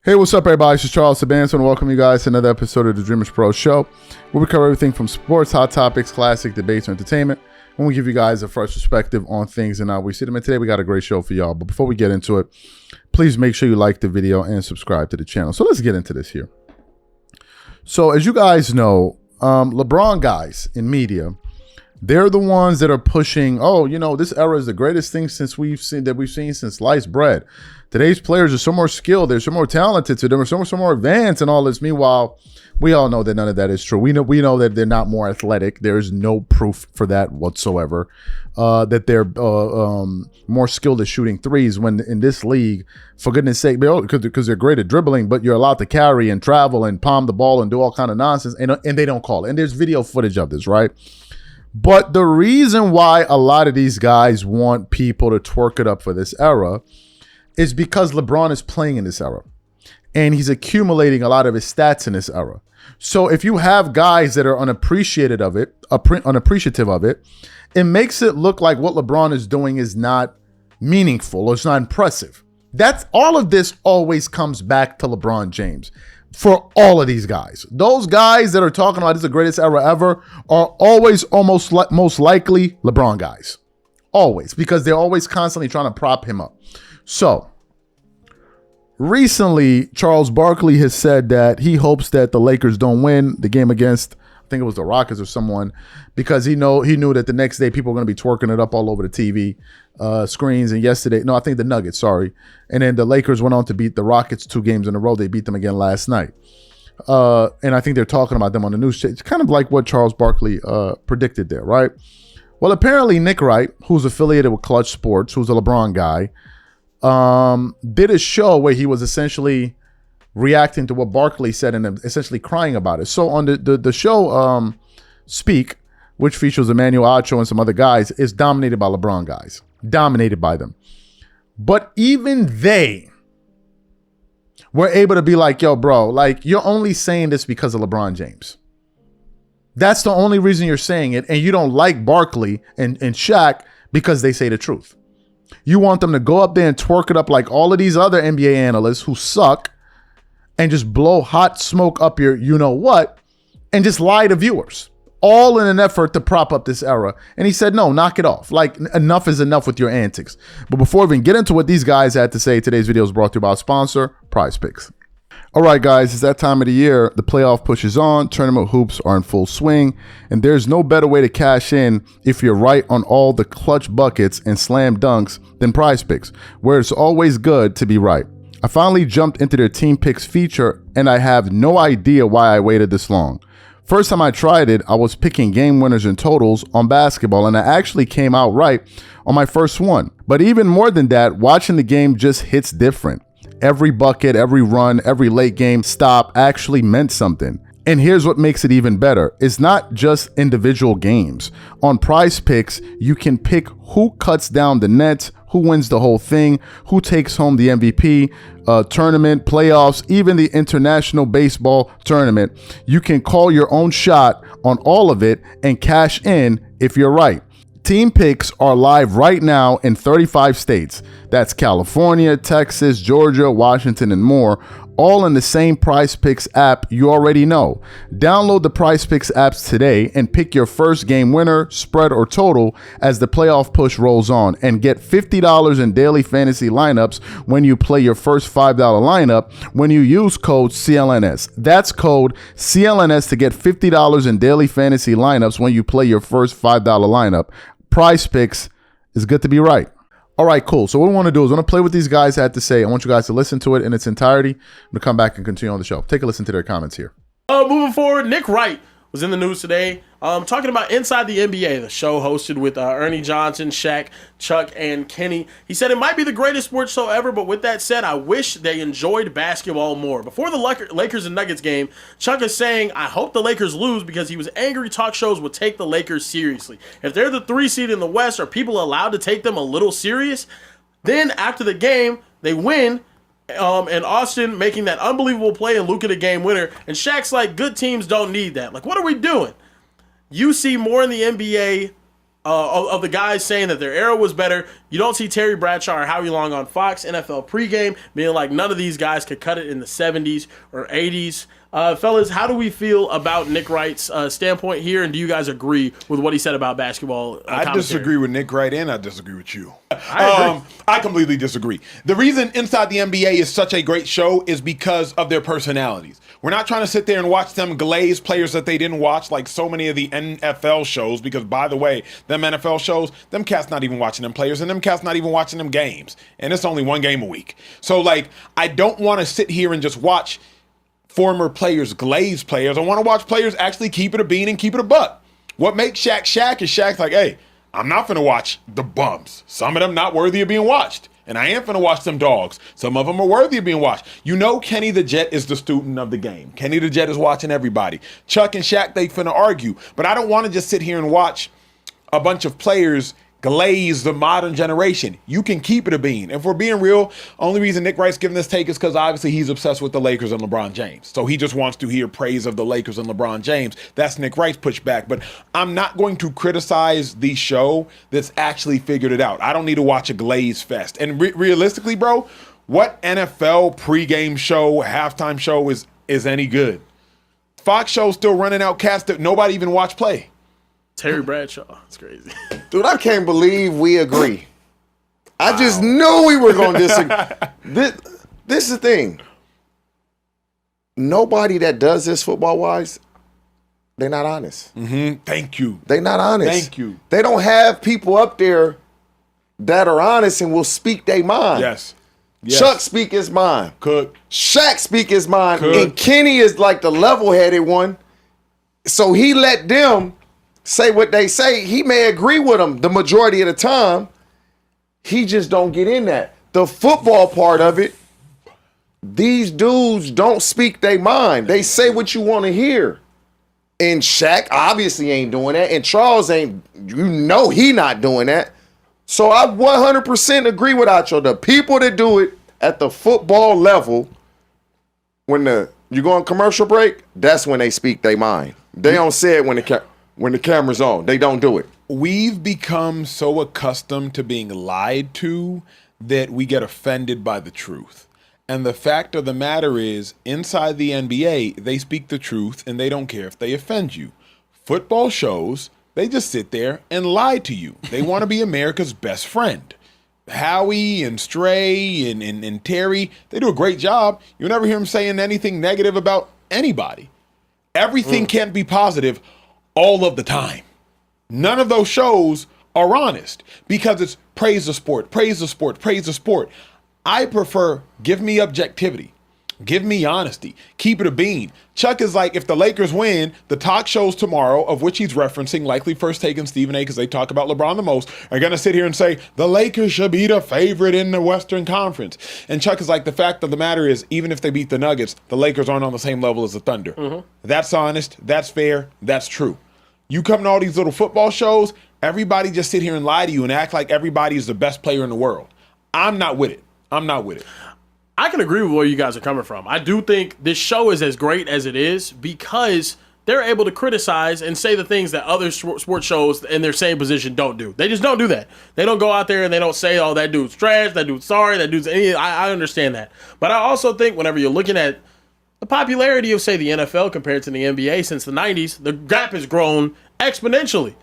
Hey, what's up, everybody? This is Charles Sabanson, and welcome you guys to another episode of the DREAMERSPRO show, where we cover everything from sports, hot topics, classic debates, or entertainment, and we give you guys a fresh perspective on things and how we see them. And today we got a great show for y'all. But before we get into it, please make sure you like the video and subscribe to the channel. So let's get into this here. So as you guys know, LeBron guys in media, they're the ones that are pushing, oh, you know, this era is the greatest thing we've seen since sliced bread. Today's players are so more skilled, they're so more talented, so they're so more advanced and all this. Meanwhile, we all know that none of that is true. We know that they're not more athletic. There is no proof for that whatsoever. That they're more skilled at shooting threes when in this league, for goodness sake, because they're great at dribbling, but you're allowed to carry and travel and palm the ball and do all kind of nonsense, and they don't call it. And there's video footage of this, right? But the reason why a lot of these guys want people to twerk it up for this era is because LeBron is playing in this era and he's accumulating a lot of his stats in this era. So if you have guys that are unappreciative of it, it makes it look like what LeBron is doing is not meaningful or it's not impressive. That's all of this always comes back to LeBron James. For all of these guys, those guys that are talking about this is the greatest era ever are always most likely LeBron guys. Always, because they're always constantly trying to prop him up. So recently, Charles Barkley has said that he hopes that the Lakers don't win the game against, I think it was the Rockets or someone, because he knew that the next day people are going to be twerking it up all over the TV screens. And yesterday, no, I think the Nuggets, sorry. And then the Lakers went on to beat the Rockets 2 games in a row. They beat them again last night. And I think they're talking about them on the news. It's kind of like what Charles Barkley predicted there, right? Well, apparently Nick Wright, who's affiliated with Clutch Sports, who's a LeBron guy, did a show where he was essentially reacting to what Barkley said and essentially crying about it. So on the show Speak, which features Emmanuel Acho and some other guys, is dominated by LeBron guys. Dominated by them. But even they were able to be like, yo, bro, like, you're only saying this because of LeBron James. That's the only reason you're saying it. And you don't like Barkley and Shaq because they say the truth. You want them to go up there and twerk it up like all of these other NBA analysts who suck and just blow hot smoke up your you-know-what and just lie to viewers, all in an effort to prop up this era. And he said, no, knock it off. Like, enough is enough with your antics. But before we even get into what these guys had to say, today's video is brought to you by our sponsor, PrizePicks. All right, guys, it's that time of the year. The playoff push is on. Tournament hoops are in full swing. And there's no better way to cash in if you're right on all the clutch buckets and slam dunks than PrizePicks, where it's always good to be right. I finally jumped into their team picks feature, and I have no idea why I waited this long. First time I tried it, I was picking game winners and totals on basketball, and I actually came out right on my first one. But even more than that, watching the game just hits different. Every bucket, every run, every late game stop actually meant something. And here's what makes it even better. It's not just individual games. On PrizePicks, you can pick who cuts down the nets, who wins the whole thing, who takes home the MVP, tournament, playoffs, even the international baseball tournament. You can call your own shot on all of it and cash in if you're right. Team picks are live right now in 35 states. That's California, Texas, Georgia, Washington, and more, all in the same PrizePicks app you already know. Download the PrizePicks apps today and pick your first game winner, spread, or total as the playoff push rolls on, and get $50 in daily fantasy lineups when you play your first $5 lineup when you use code CLNS. That's code CLNS to get $50 in daily fantasy lineups when you play your first $5 lineup. PrizePicks is good to be right. All right, cool. So what we want to do is I want to play what these guys had to say. I want you guys to listen to it in its entirety. I'm going to come back and continue on the show. Take a listen to their comments here. Moving forward, Nick Wright was in the news today, talking about Inside the NBA, the show hosted with Ernie Johnson, Shaq, Chuck, and Kenny. He said it might be the greatest sports show ever, but with that said, I wish they enjoyed basketball more. Before the Lakers and Nuggets game, Chuck is saying, I hope the Lakers lose because he was angry talk shows would take the Lakers seriously. If they're the 3 seed in the West, are people allowed to take them a little serious? Then after the game, they win, and Austin making that unbelievable play and Luka the game winner. And Shaq's like, good teams don't need that. Like, what are we doing? You see more in the NBA of the guys saying that their era was better. You don't see Terry Bradshaw or Howie Long on Fox NFL pregame being like none of these guys could cut it in the 70s or 80s. Fellas, how do we feel about Nick Wright's standpoint here, and do you guys agree with what he said about basketball I disagree with Nick Wright, and I disagree with you. I completely disagree. The reason Inside the NBA is such a great show is because of their personalities. We're not trying to sit there and watch them glaze players that they didn't watch like so many of the NFL shows, because, by the way, them NFL shows, them cats not even watching them players, and them cats not even watching them games. And it's only one game a week. So, like, I don't want to sit here and just watch former players glaze players. I want to watch players actually keep it a bean and keep it a buck. What makes Shaq Shaq is Shaq's like, hey, I'm not finna watch the bums. Some of them not worthy of being watched. And I am finna watch them dogs. Some of them are worthy of being watched. You know Kenny the Jet is the student of the game. Kenny the Jet is watching everybody. Chuck and Shaq, they finna argue. But I don't want to just sit here and watch a bunch of players glaze the modern generation. You can keep it a bean. If we're being real, only reason Nick Wright's giving this take is because obviously he's obsessed with the Lakers and LeBron James. So he just wants to hear praise of the Lakers and LeBron James. That's Nick Wright's pushback. But I'm not going to criticize the show that's actually figured it out. I don't need to watch a glaze fest. And realistically, bro, what NFL pregame show, halftime show is any good? Fox show's still running out cats that nobody even watch play. Terry Bradshaw. It's crazy. Dude, I can't believe we agree. I just knew we were going to disagree. This is the thing. Nobody that does this football-wise, they're not honest. Mm-hmm. Thank you. They're not honest. Thank you. They don't have people up there that are honest and will speak their mind. Yes. Chuck speak his mind. Could. Shaq speak his mind. Could. And Kenny is like the level-headed one. So he let them say what they say. He may agree with them the majority of the time. He just don't get in that. The football part of it, these dudes don't speak their mind. They say what you want to hear. And Shaq obviously ain't doing that. And Charles ain't, he not doing that. So I 100% agree with Acho. The people that do it at the football level, when you go on commercial break, that's when they speak their mind. They don't say it when the camera's on. They don't do it. We've become so accustomed to being lied to that we get offended by the truth. And the fact of the matter is, inside the NBA, they speak the truth and they don't care if they offend you. Football shows, they just sit there and lie to you. They want to be America's best friend. Howie and Stray and Terry, they do a great job. You'll never hear them saying anything negative about anybody. Everything can't be positive all of the time. None of those shows are honest because it's praise the sport, praise the sport, praise the sport. I prefer give me objectivity. Give me honesty. Keep it a bean. Chuck is like, if the Lakers win, the talk shows tomorrow, of which he's referencing, likely First Take and Stephen A, because they talk about LeBron the most, are going to sit here and say, the Lakers should be the favorite in the Western Conference. And Chuck is like, the fact of the matter is, even if they beat the Nuggets, the Lakers aren't on the same level as the Thunder. Mm-hmm. That's honest. That's fair. That's true. You come to all these little football shows, everybody just sit here and lie to you and act like everybody is the best player in the world. I'm not with it. I'm not with it. I can agree with where you guys are coming from. I do think this show is as great as it is because they're able to criticize and say the things that other sports shows in their same position don't do. They just don't do that. They don't go out there and they don't say, oh, that dude's trash, that dude's sorry, that dude's any. I understand that. But I also think whenever you're looking at the popularity of, say, the NFL compared to the NBA since the 90s, the gap has grown exponentially.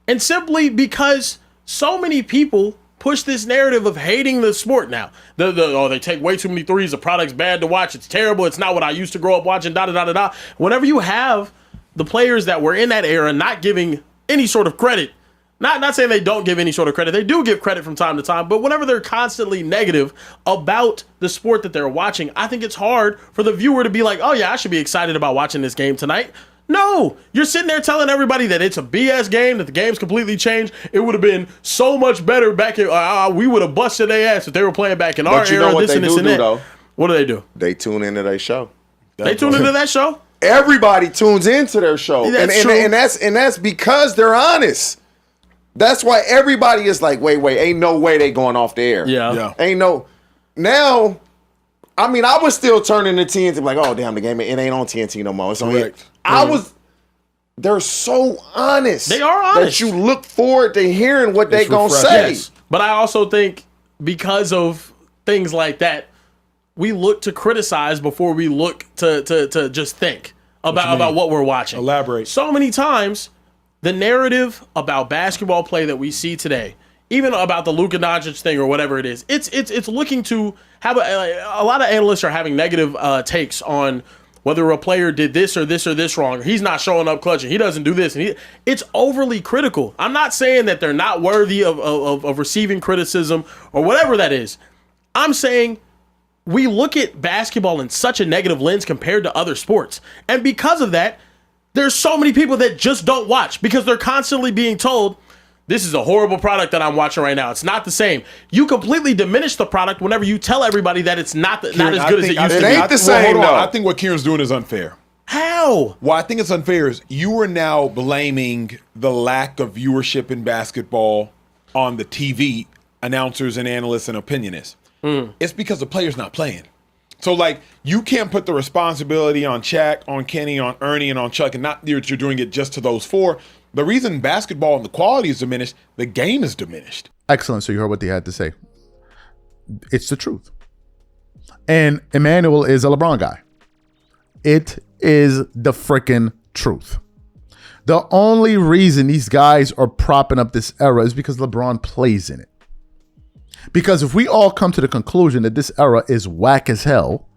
And simply because so many people push this narrative of hating the sport now. They take way too many threes. The product's bad to watch. It's terrible. It's not what I used to grow up watching, da-da-da-da-da. Whenever you have the players that were in that era not giving any sort of credit, not saying they don't give any sort of credit. They do give credit from time to time. But whenever they're constantly negative about the sport that they're watching, I think it's hard for the viewer to be like, oh, yeah, I should be excited about watching this game tonight. No, you're sitting there telling everybody that it's a BS game, that the game's completely changed. It would have been so much better back in, we would have busted their ass if they were playing back in our era. Know what this and this and that. Though? What do they do? They tune into their show. They tune into that show? Everybody tunes into their show. And that's because they're honest. That's why everybody is like, wait, ain't no way they going off the air. Yeah. Ain't no. Now, I mean, I was still turning to TNT like, oh, damn, the game, it ain't on TNT no more. It's on here. I was they're so honest. They are honest. That you look forward to hearing what they gonna say. Yes. But I also think because of things like that, we look to criticize before we look to just think about what we're watching. Elaborate. So many times, the narrative about basketball play that we see today, even about the Luka Doncic thing or whatever it is, it's looking to have a lot of analysts are having negative takes on whether a player did this or this wrong. He's not showing up clutch and he doesn't do this. And it's overly critical. I'm not saying that they're not worthy of receiving criticism or whatever that is. I'm saying we look at basketball in such a negative lens compared to other sports. And because of that, there's so many people that just don't watch because they're constantly being told, this is a horrible product that I'm watching right now. It's not the same. You completely diminish the product whenever you tell everybody that it's not as good as it used to be. It ain't the same, though. I think what Kieran's doing is unfair. How? What I think it's unfair is you are now blaming the lack of viewership in basketball on the TV announcers and analysts and opinionists. It's because the player's not playing. So, like, you can't put the responsibility on Shaq, on Kenny, on Ernie, and on Chuck, and not that you're doing it just to those four. The reason basketball and the quality is diminished, the game is diminished. Excellent. So you heard what they had to say. It's the truth. And Emmanuel is a LeBron guy. It is the freaking truth. The only reason these guys are propping up this era is because LeBron plays in it. Because if we all come to the conclusion that this era is whack as hell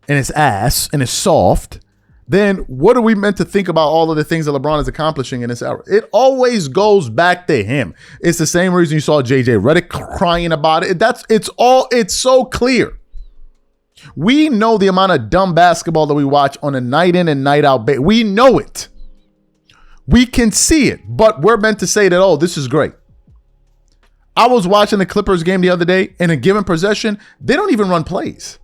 and it's ass and it's soft, then what are we meant to think about all of the things that LeBron is accomplishing in this era? It always goes back to him. It's the same reason you saw JJ Redick crying about it. It's so clear. We know the amount of dumb basketball that we watch on a night in and night out basis. We know it. We can see it, but we're meant to say that, oh, this is great. I was watching the Clippers game the other day. In a given possession, they don't even run plays.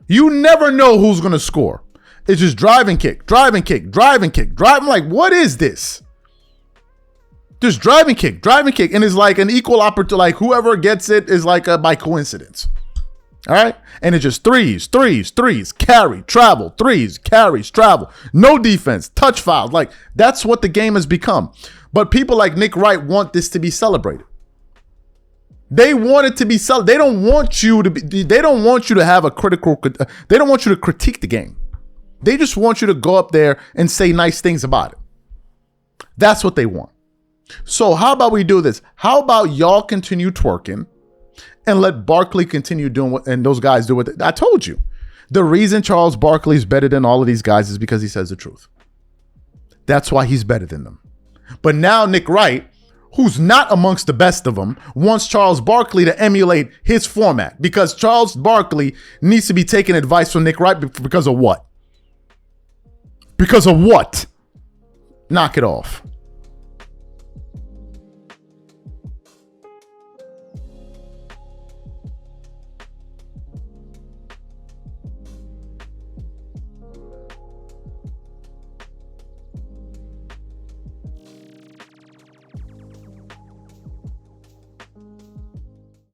You never know who's going to score. It's just drive and kick, drive and kick, drive and kick, drive. I'm like, what is this? Just drive and kick, drive and kick. And it's like an equal opportunity. Like whoever gets it is like by coincidence. All right. And it's just threes, carry, travel, threes, carries, travel. No defense, touch fouls. Like that's what the game has become. But people like Nick Wright want this to be celebrated. They want it to be celebrated. They don't want you to be, they don't want you to have a critical, they don't want you to critique the game. They just want you to go up there and say nice things about it. That's what they want. So how about we do this? How about y'all continue twerking and let Barkley continue doing what, and those guys do what I told you. The reason Charles Barkley is better than all of these guys is because he says the truth. That's why he's better than them. But now Nick Wright, who's not amongst the best of them, wants Charles Barkley to emulate his format because Charles Barkley needs to be taking advice from Nick Wright because of what? Because of what? Knock it off.